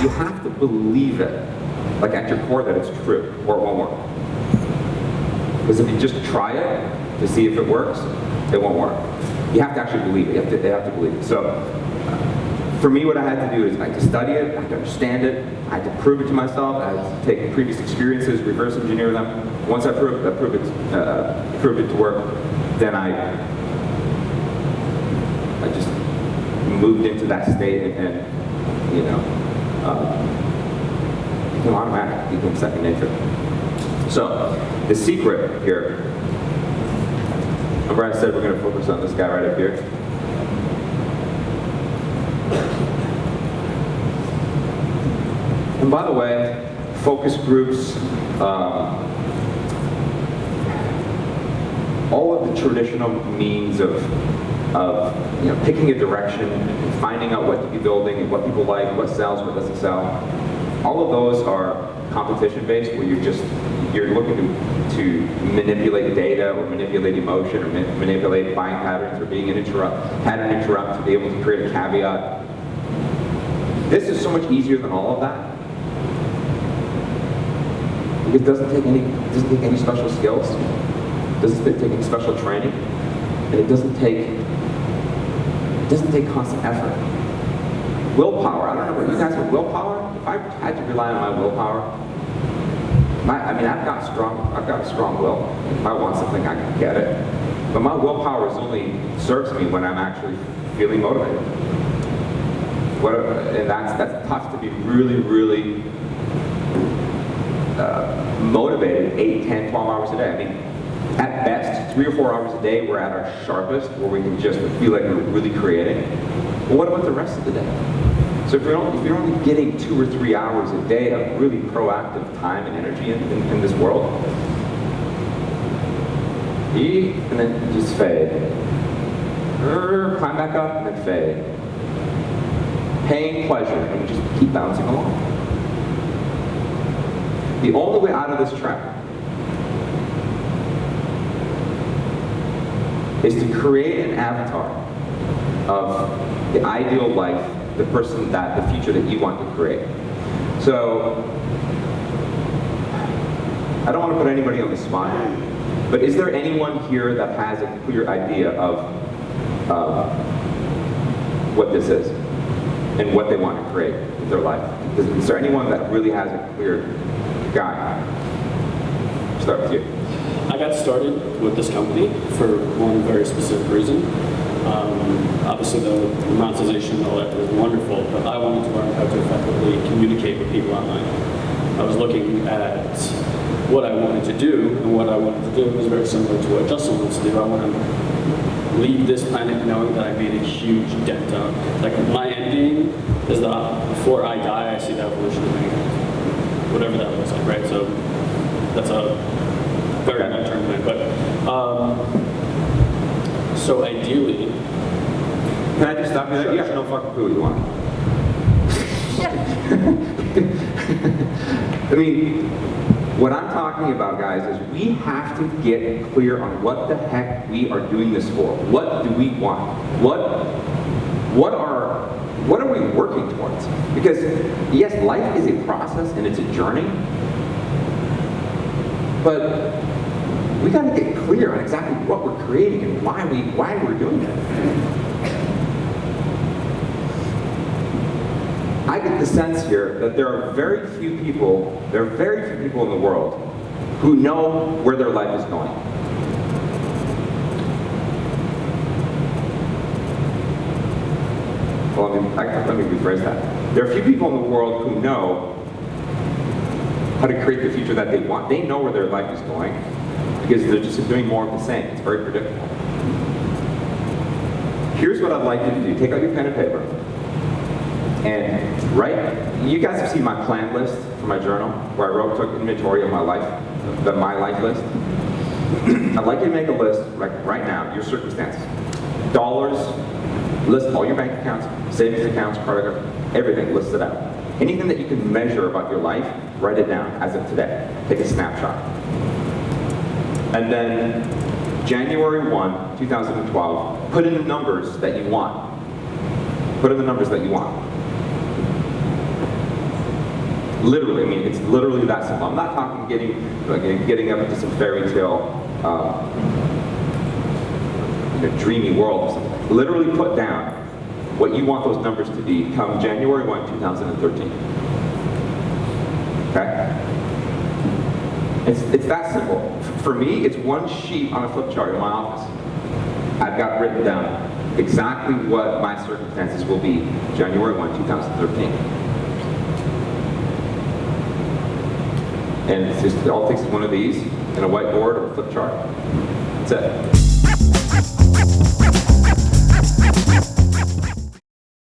You have to believe it, like at your core, that it's true, or it won't work. Because if you just try it to see if it works, it won't work. You have to actually believe it. They have to believe it. So, for me, what I had to do is I had to study it, I had to understand it, I had to prove it to myself, I had to take previous experiences, reverse engineer them. Once I proved it to work, then I just moved into that state and you know, became automatic, became second nature. So, the secret here, remember I said we're going to focus on this guy right up here? And by the way, focus groups, all of the traditional means of you know, picking a direction, and finding out what to be building, and what people like, what sells, what doesn't sell, all of those are competition-based, where you're looking to manipulate data, or manipulate emotion, or manipulate buying patterns, or being an pattern interrupt to be able to create a caveat. This is so much easier than all of that. It doesn't take any special skills. It doesn't take any special training, and it doesn't take constant effort. Willpower. I don't know about you guys, but willpower. If I had to rely on my willpower, I've got a strong will. If I want something, I can get it. But my willpower only serves me when I'm actually feeling motivated. And that's tough to be really motivated 8, 10, 12 hours a day. I mean, at best, 3 or 4 hours a day, we're at our sharpest, where we can just feel like we're really creating. But what about the rest of the day? So if you're only getting 2 or 3 hours a day of really proactive time and energy in this world, eat and then just fade. Climb back up and then fade. Pain, pleasure, and just keep bouncing along. The only way out of this trap is to create an avatar of the ideal life, the future that you want to create. So, I don't want to put anybody on the spot, but is there anyone here that has a clear idea of what this is and what they want to create with their life? Is there anyone that really has a clear guy? Start with you. I got started with this company for one very specific reason. Obviously the monetization and all that was wonderful, but I wanted to learn how to effectively communicate with people online. I was looking at what I wanted to do, and what I wanted to do was very similar to what Justin wants to do. I want to leave this planet knowing that I made a huge dent on. Like, my end game is that before I die, I see the evolution of mankind. Whatever that looks like, right? So that's a very long-term plan. But so ideally, can I just stop you there? Sure. You have no fucking clue what you want. I mean, what I'm talking about, guys, is we have to get clear on what the heck we are doing this for. What do we want? What are we working towards? Because yes, life is a process and it's a journey, but we got to get clear on exactly what we're creating and why we're doing it. I get the sense here that there are very few people in the world who know where their life is going. Well, let me rephrase that. There are few people in the world who know how to create the future that they want. They know where their life is going because they're just doing more of the same. It's very predictable. Here's what I'd like you to do. Take out your pen and paper. And you guys have seen my plan list for my journal, where I took inventory of my life, my life list. I'd like you to make a list, like right now, your circumstances. Dollars, list all your bank accounts, savings accounts, credit cards, everything, list it out. Anything that you can measure about your life, write it down as of today. Take a snapshot. And then, January 1, 2012, put in the numbers that you want. Put in the numbers that you want. Literally, I mean, it's literally that simple. I'm not talking getting up into some fairy tale, dreamy world or something. Literally put down what you want those numbers to be come January 1, 2013. Okay? It's that simple. For me, it's one sheet on a flip chart in my office. I've got written down exactly what my circumstances will be January 1, 2013. And it's just, it all takes one of these and a whiteboard or a flip chart. That's it.